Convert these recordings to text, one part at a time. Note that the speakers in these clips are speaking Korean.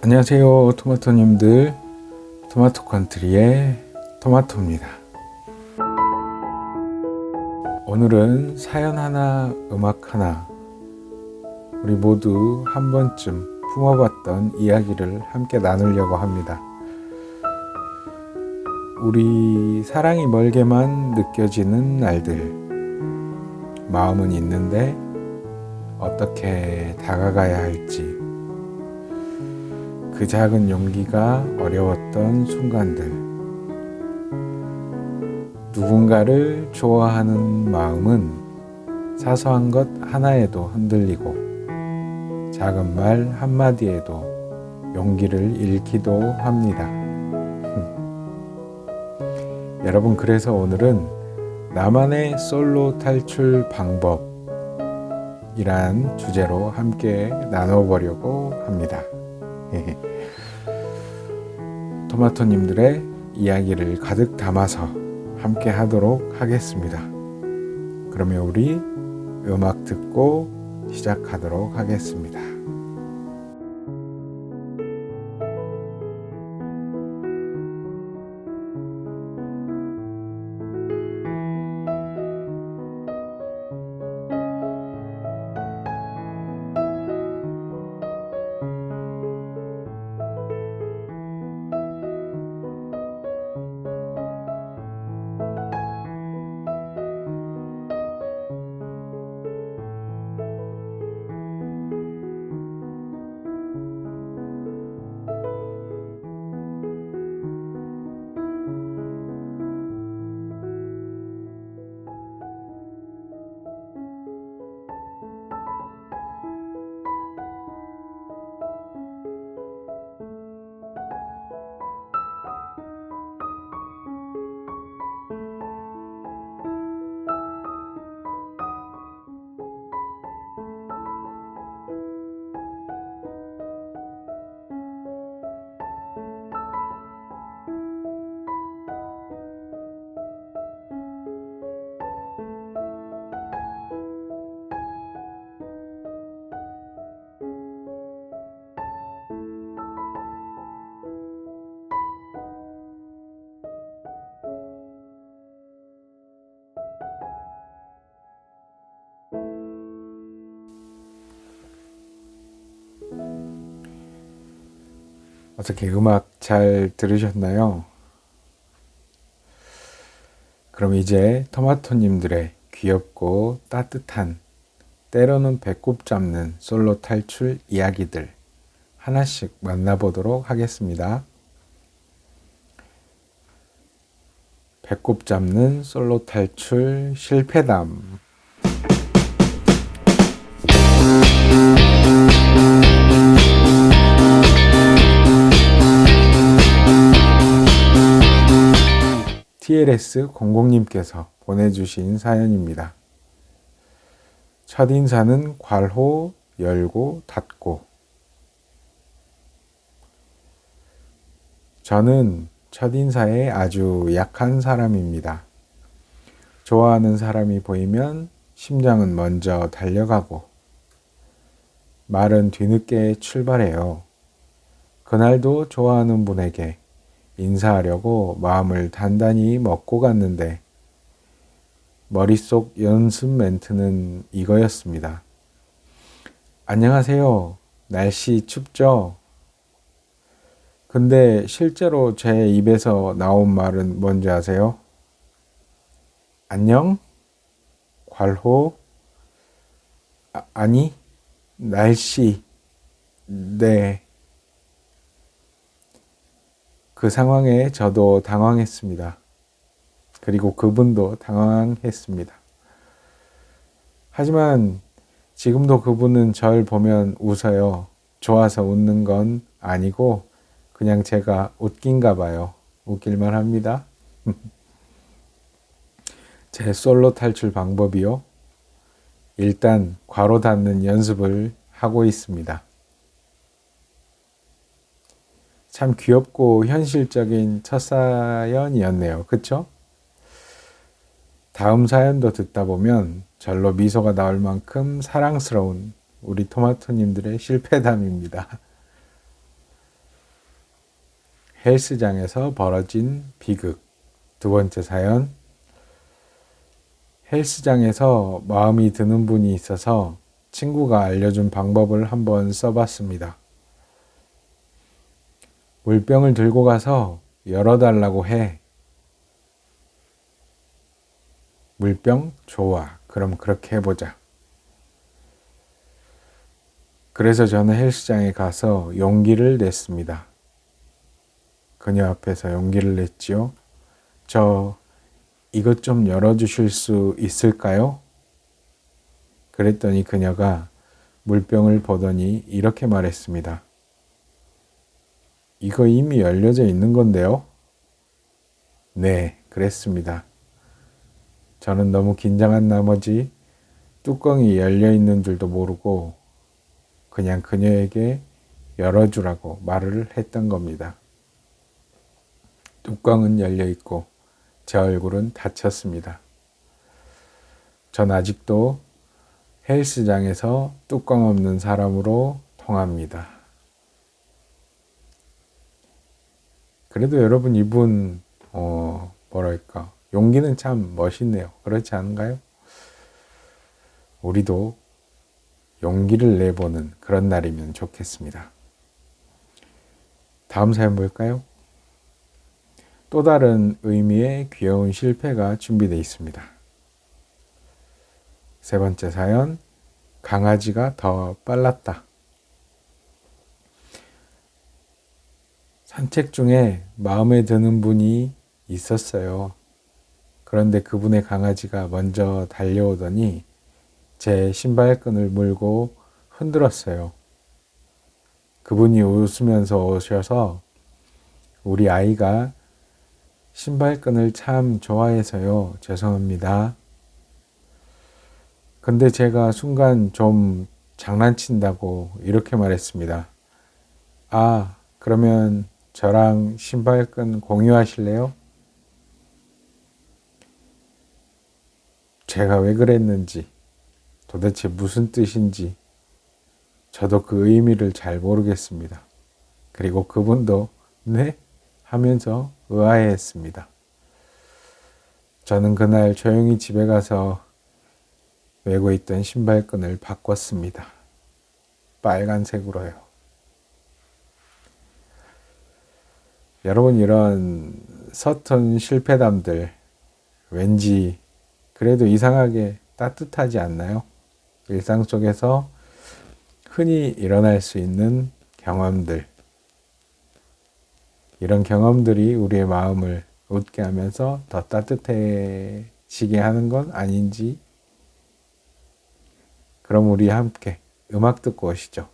안녕하세요, 토마토님들. 토마토 컨트리의 토마토입니다. 오늘은 사연 하나, 음악 하나, 우리 모두 한 번쯤 품어봤던 이야기를 함께 나누려고 합니다. 우리 사랑이 멀게만 느껴지는 날들, 마음은 있는데 어떻게 다가가야 할지, 그 작은 용기가 어려웠던 순간들, 누군가를 좋아하는 마음은 사소한 것 하나에도 흔들리고 작은 말 한마디에도 용기를 잃기도 합니다. 여러분, 그래서 오늘은 나만의 솔로 탈출 방법이란 주제로 함께 나눠보려고 합니다. 토마토님들의 이야기를 가득 담아서 함께 하도록 하겠습니다. 그러면 우리 음악 듣고 시작하도록 하겠습니다. 어떻게 음악 잘 들으셨나요? 그럼 이제 토마토님들의 귀엽고 따뜻한, 때로는 배꼽 잡는 솔로 탈출 이야기들 하나씩 만나보도록 하겠습니다. 배꼽 잡는 솔로 탈출 실패담. TLS00님께서 보내주신 사연입니다. 첫인사는 괄호 열고 닫고. 저는 첫인사에 아주 약한 사람입니다. 좋아하는 사람이 보이면 심장은 먼저 달려가고 말은 뒤늦게 출발해요. 그날도 좋아하는 분에게 인사하려고 마음을 단단히 먹고 갔는데 머릿속 연습 멘트는 이거였습니다. 안녕하세요. 날씨 춥죠? 근데 실제로 제 입에서 나온 말은 뭔지 아세요? 안녕? 괄호? 아니? 날씨. 네. 그 상황에 저도 당황했습니다. 그리고 그분도 당황했습니다. 하지만 지금도 그분은 절 보면 웃어요. 좋아서 웃는 건 아니고 그냥 제가 웃긴가 봐요. 웃길만 합니다. 제 솔로 탈출 방법이요. 일단 괄호 닫는 연습을 하고 있습니다. 참 귀엽고 현실적인 첫 사연이었네요. 그쵸? 다음 사연도 듣다 보면 절로 미소가 나올 만큼 사랑스러운 우리 토마토님들의 실패담입니다. 헬스장에서 벌어진 비극. 두 번째 사연. 헬스장에서 마음이 드는 분이 있어서 친구가 알려준 방법을 한번 써봤습니다. 물병을 들고 가서 열어달라고 해. 물병? 좋아. 그럼 그렇게 해보자. 그래서 저는 헬스장에 가서 용기를 냈습니다. 그녀 앞에서 용기를 냈지요. 저 이것 좀 열어주실 수 있을까요? 그랬더니 그녀가 물병을 보더니 이렇게 말했습니다. 이거 이미 열려져 있는 건데요? 네, 그랬습니다. 저는 너무 긴장한 나머지 뚜껑이 열려 있는 줄도 모르고 그냥 그녀에게 열어주라고 말을 했던 겁니다. 뚜껑은 열려 있고 제 얼굴은 닫혔습니다. 전 아직도 헬스장에서 뚜껑 없는 사람으로 통합니다. 그래도 여러분 이분 뭐랄까 용기는 참 멋있네요. 그렇지 않은가요? 우리도 용기를 내보는 그런 날이면 좋겠습니다. 다음 사연 볼까요? 또 다른 의미의 귀여운 실패가 준비되어 있습니다. 세 번째 사연, 강아지가 더 빨랐다. 산책 중에 마음에 드는 분이 있었어요. 그런데 그분의 강아지가 먼저 달려오더니 제 신발끈을 물고 흔들었어요. 그분이 웃으면서 오셔서 우리 아이가 신발끈을 참 좋아해서요. 죄송합니다. 근데 제가 순간 좀 장난친다고 이렇게 말했습니다. 아, 그러면 저랑 신발끈 공유하실래요? 제가 왜 그랬는지, 도대체 무슨 뜻인지 저도 그 의미를 잘 모르겠습니다. 그리고 그분도 네? 하면서 의아해했습니다. 저는 그날 조용히 집에 가서 메고 있던 신발끈을 바꿨습니다. 빨간색으로요. 여러분 이런 서툰 실패담들 왠지 그래도 이상하게 따뜻하지 않나요? 일상 속에서 흔히 일어날 수 있는 경험들. 이런 경험들이 우리의 마음을 웃게 하면서 더 따뜻해지게 하는 건 아닌지. 그럼 우리 함께 음악 듣고 오시죠.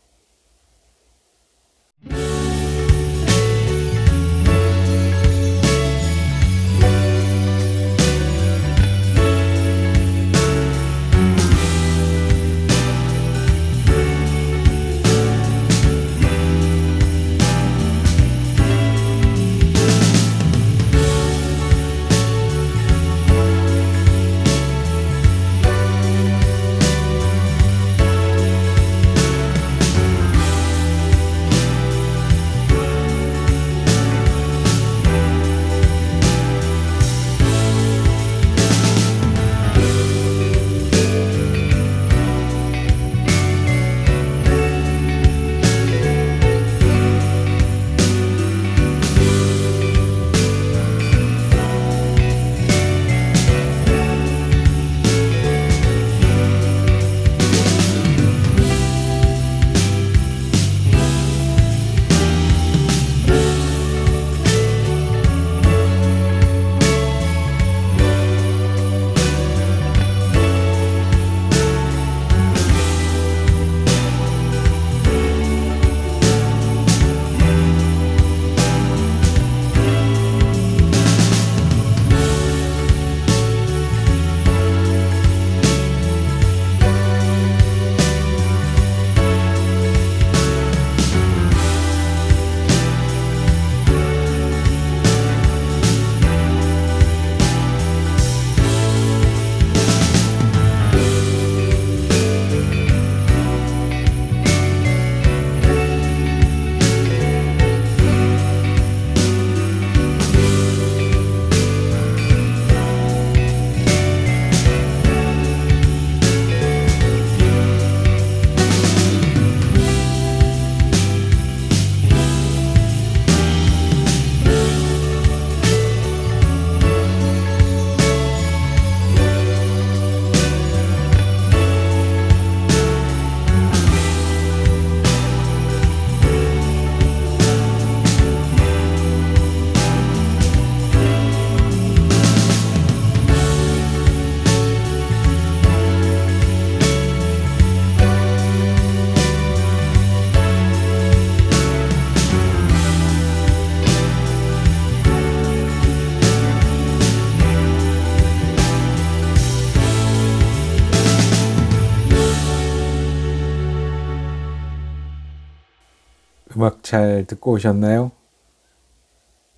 음악 잘 듣고 오셨나요?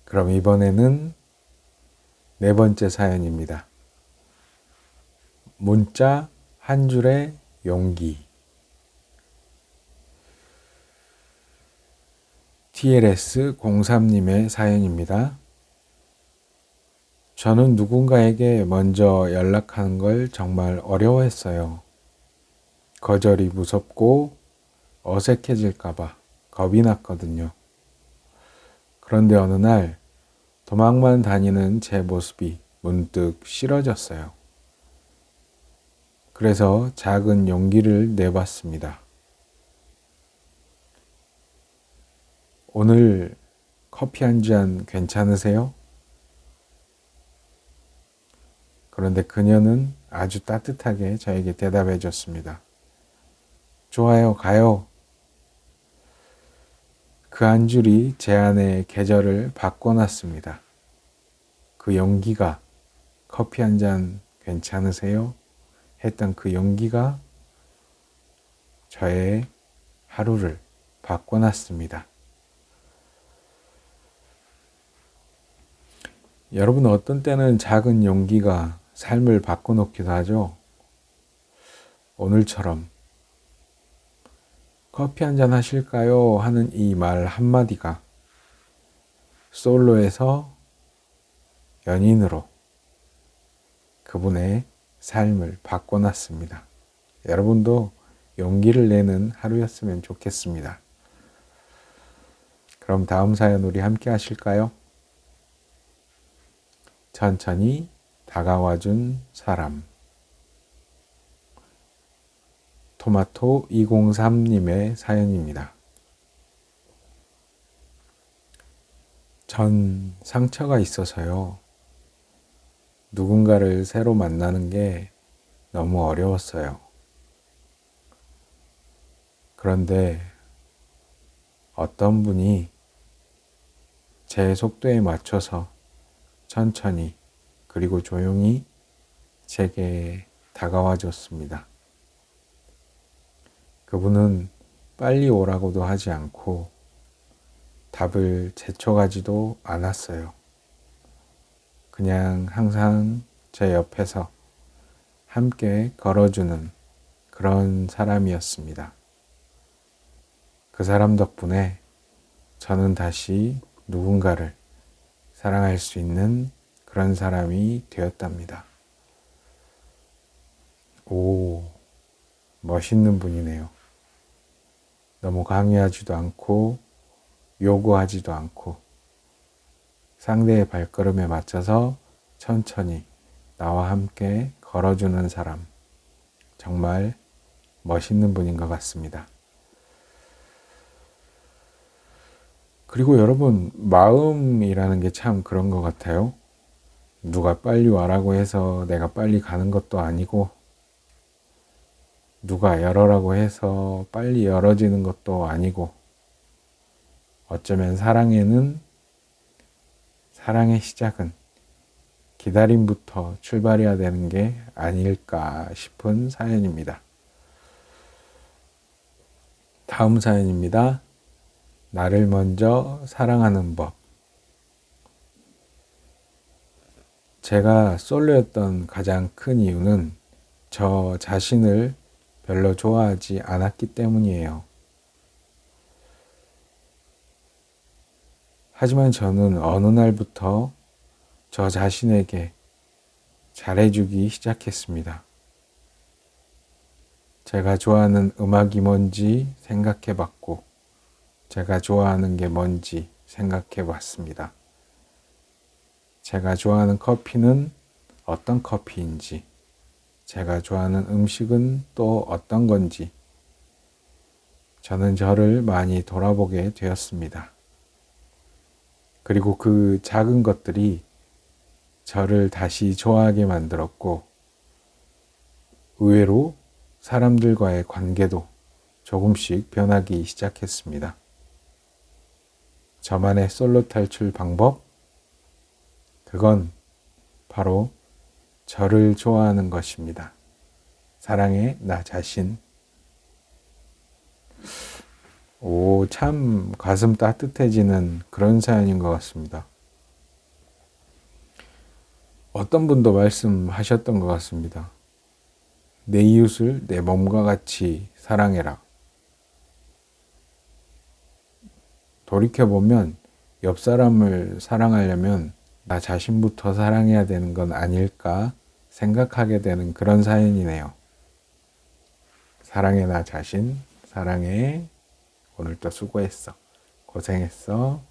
그럼 이번에는 네 번째 사연입니다. 문자 한 줄의 용기. TLS03님의 사연입니다. 저는 누군가에게 먼저 연락하는 걸 정말 어려워했어요. 거절이 무섭고 어색해질까봐 겁이 났거든요. 그런데 어느 날 도망만 다니는 제 모습이 문득 싫어졌어요. 그래서 작은 용기를 내봤습니다. 오늘 커피 한 잔 괜찮으세요? 그런데 그녀는 아주 따뜻하게 저에게 대답해 줬습니다. 좋아요, 가요. 그 한 줄이 제 안의 계절을 바꿔놨습니다. 그 용기가 커피 한 잔 괜찮으세요? 했던 그 용기가 저의 하루를 바꿔놨습니다. 여러분, 어떤 때는 작은 용기가 삶을 바꿔놓기도 하죠. 오늘처럼 커피 한 잔 하실까요? 하는 이 말 한마디가 솔로에서 연인으로 그분의 삶을 바꿔놨습니다. 여러분도 용기를 내는 하루였으면 좋겠습니다. 그럼 다음 사연 우리 함께 하실까요? 천천히 다가와준 사람. 토마토 203님의 사연입니다. 전 상처가 있어서요. 누군가를 새로 만나는 게 너무 어려웠어요. 그런데 어떤 분이 제 속도에 맞춰서 천천히 그리고 조용히 제게 다가와 줬습니다. 그분은 빨리 오라고도 하지 않고 답을 제쳐가지도 않았어요. 그냥 항상 제 옆에서 함께 걸어주는 그런 사람이었습니다. 그 사람 덕분에 저는 다시 누군가를 사랑할 수 있는 그런 사람이 되었답니다. 오, 멋있는 분이네요. 너무 강요하지도 않고 요구하지도 않고 상대의 발걸음에 맞춰서 천천히 나와 함께 걸어주는 사람. 정말 멋있는 분인 것 같습니다. 그리고 여러분, 마음이라는 게 참 그런 것 같아요. 누가 빨리 와라고 해서 내가 빨리 가는 것도 아니고, 누가 열어라고 해서 빨리 열어지는 것도 아니고, 어쩌면 사랑의 시작은 기다림부터 출발해야 되는 게 아닐까 싶은 사연입니다. 다음 사연입니다. 나를 먼저 사랑하는 법. 제가 솔로였던 가장 큰 이유는 저 자신을 별로 좋아하지 않았기 때문이에요. 하지만 저는 어느 날부터 저 자신에게 잘해주기 시작했습니다. 제가 좋아하는 음악이 뭔지 생각해봤고, 제가 좋아하는 게 뭔지 생각해봤습니다. 제가 좋아하는 커피는 어떤 커피인지, 제가 좋아하는 음식은 또 어떤 건지, 저는 저를 많이 돌아보게 되었습니다. 그리고 그 작은 것들이 저를 다시 좋아하게 만들었고, 의외로 사람들과의 관계도 조금씩 변하기 시작했습니다. 저만의 솔로 탈출 방법, 그건 바로 저를 좋아하는 것입니다. 사랑의 나 자신. 오, 참 가슴 따뜻해지는 그런 사연인 것 같습니다. 어떤 분도 말씀하셨던 것 같습니다. 내 이웃을 내 몸과 같이 사랑해라. 돌이켜보면 옆 사람을 사랑하려면 나 자신부터 사랑해야 되는 건 아닐까 생각하게 되는 그런 사연이네요. 사랑해 나 자신, 사랑해. 오늘도 수고했어. 고생했어.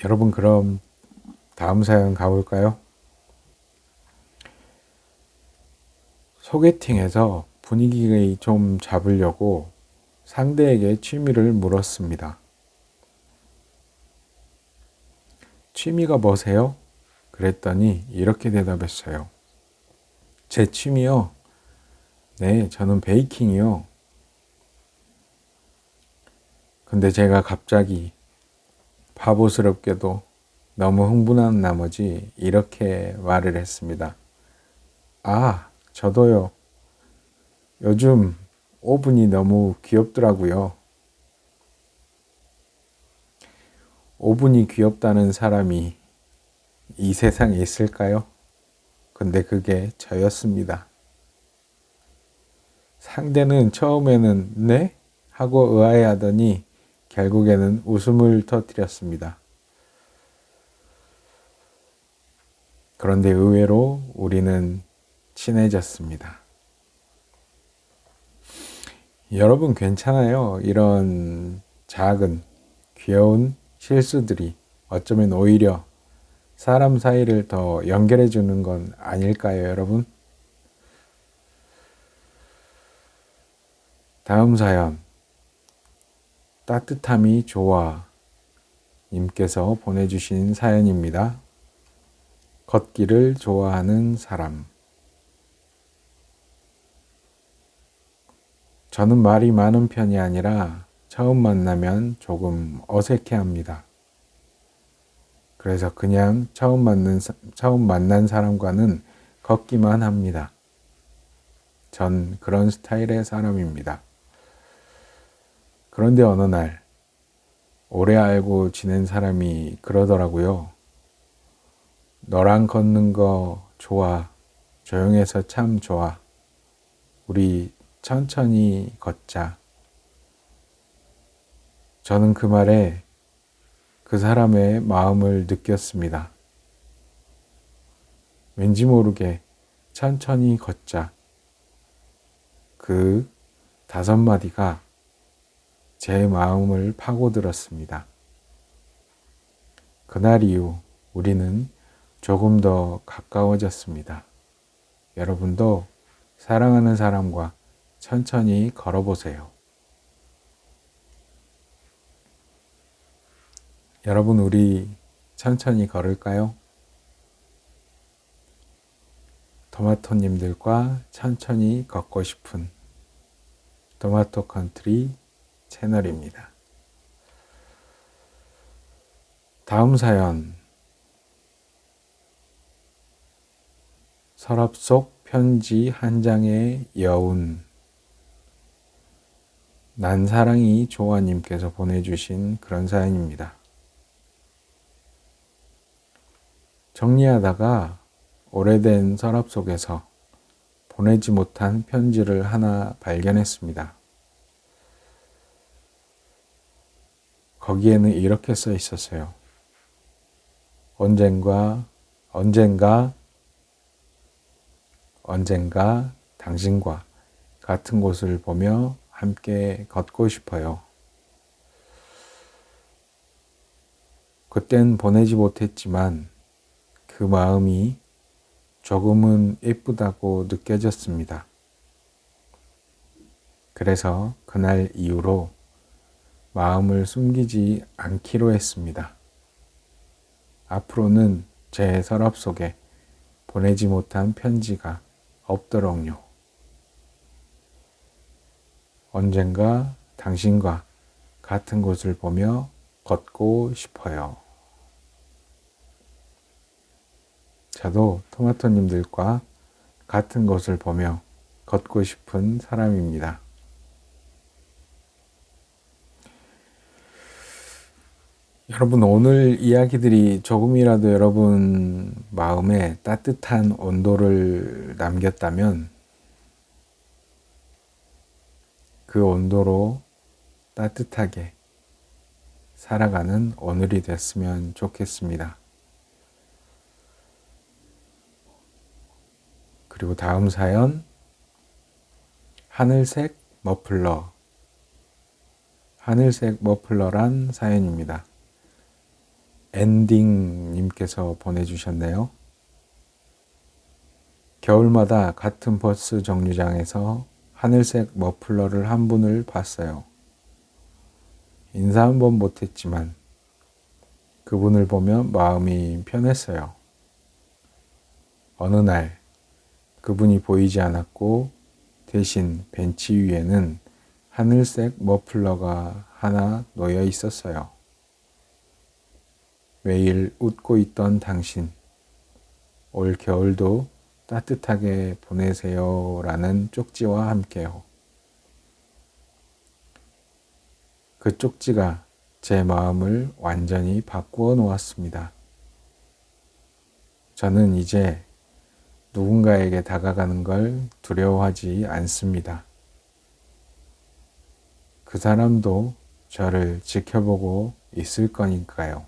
여러분, 그럼 다음 사연 가볼까요? 소개팅에서 분위기 좀 잡으려고 상대에게 취미를 물었습니다. 취미가 뭐세요? 그랬더니 이렇게 대답했어요. 제 취미요? 네, 저는 베이킹이요. 근데 제가 갑자기 바보스럽게도 너무 흥분한 나머지 이렇게 말을 했습니다. 아, 저도요. 요즘 오븐이 너무 귀엽더라고요. 오븐이 귀엽다는 사람이 이 세상에 있을까요? 근데 그게 저였습니다. 상대는 처음에는 네? 하고 의아해하더니 결국에는 웃음을 터뜨렸습니다. 그런데 의외로 우리는 친해졌습니다. 여러분 괜찮아요. 이런 작은 귀여운 실수들이 어쩌면 오히려 사람 사이를 더 연결해 주는 건 아닐까요, 여러분? 다음 사연. 따뜻함이 좋아 님께서 보내주신 사연입니다. 걷기를 좋아하는 사람. 저는 말이 많은 편이 아니라 처음 만나면 조금 어색해합니다. 그래서 그냥 처음 만난 사람과는 걷기만 합니다. 전 그런 스타일의 사람입니다. 그런데 어느 날 오래 알고 지낸 사람이 그러더라고요. 너랑 걷는 거 좋아. 조용해서 참 좋아. 우리 천천히 걷자. 저는 그 말에 그 사람의 마음을 느꼈습니다. 왠지 모르게 천천히 걷자. 그 5마디가 제 마음을 파고들었습니다. 그날 이후 우리는 조금 더 가까워졌습니다. 여러분도 사랑하는 사람과 천천히 걸어보세요. 여러분, 우리 천천히 걸을까요? 토마토님들과 천천히 걷고 싶은 토마토 컨트리 채널입니다. 다음 사연. 서랍 속 편지 한 장의 여운. 난사랑이 조아님께서 보내주신 그런 사연입니다. 정리하다가 오래된 서랍 속에서 보내지 못한 편지를 하나 발견했습니다. 거기에는 이렇게 써 있었어요. 언젠가 당신과 같은 곳을 보며 함께 걷고 싶어요. 그땐 보내지 못했지만 그 마음이 조금은 예쁘다고 느껴졌습니다. 그래서 그날 이후로 마음을 숨기지 않기로 했습니다. 앞으로는 제 서랍 속에 보내지 못한 편지가 없도록요. 언젠가 당신과 같은 곳을 보며 걷고 싶어요. 저도 토마토님들과 같은 곳을 보며 걷고 싶은 사람입니다. 여러분, 오늘 이야기들이 조금이라도 여러분 마음에 따뜻한 온도를 남겼다면 그 온도로 따뜻하게 살아가는 오늘이 됐으면 좋겠습니다. 그리고 다음 사연, 하늘색 머플러. 하늘색 머플러란 사연입니다. 엔딩님께서 보내주셨네요. 겨울마다 같은 버스 정류장에서 하늘색 머플러를 한 분을 봤어요. 인사 한 번 못했지만 그분을 보면 마음이 편했어요. 어느 날 그분이 보이지 않았고 대신 벤치 위에는 하늘색 머플러가 하나 놓여 있었어요. 매일 웃고 있던 당신, 올 겨울도 따뜻하게 보내세요 라는 쪽지와 함께요. 그 쪽지가 제 마음을 완전히 바꾸어 놓았습니다. 저는 이제 누군가에게 다가가는 걸 두려워하지 않습니다. 그 사람도 저를 지켜보고 있을 거니까요.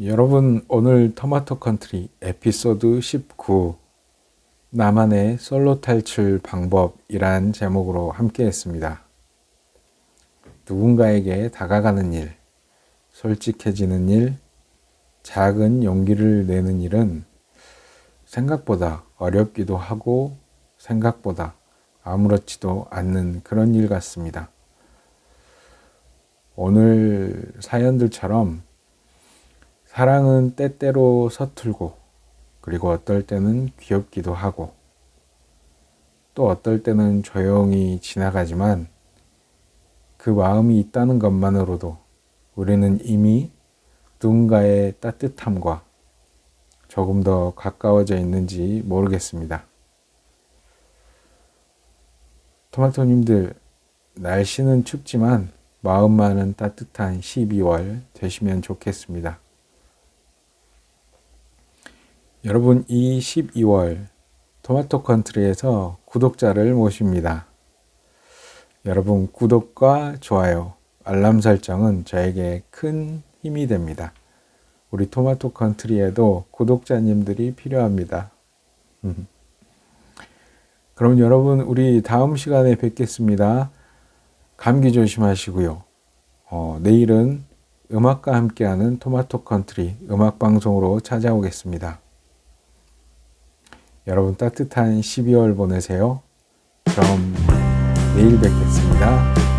여러분, 오늘 토마토 컨트리 에피소드 19 나만의 솔로 탈출 방법이란 제목으로 함께 했습니다. 누군가에게 다가가는 일, 솔직해지는 일, 작은 용기를 내는 일은 생각보다 어렵기도 하고 생각보다 아무렇지도 않는 그런 일 같습니다. 오늘 사연들처럼 사랑은 때때로 서툴고 그리고 어떨 때는 귀엽기도 하고 또 어떨 때는 조용히 지나가지만 그 마음이 있다는 것만으로도 우리는 이미 누군가의 따뜻함과 조금 더 가까워져 있는지 모르겠습니다. 토마토님들, 날씨는 춥지만 마음만은 따뜻한 12월 되시면 좋겠습니다. 여러분, 이 12월 토마토 컨트리에서 구독자를 모십니다. 여러분, 구독과 좋아요, 알람 설정은 저에게 큰 힘이 됩니다. 우리 토마토 컨트리에도 구독자님들이 필요합니다. 그럼 여러분, 우리 다음 시간에 뵙겠습니다. 감기 조심하시고요. 내일은 음악과 함께하는 토마토 컨트리 음악방송으로 찾아오겠습니다. 여러분, 따뜻한 12월 보내세요. 그럼 내일 뵙겠습니다.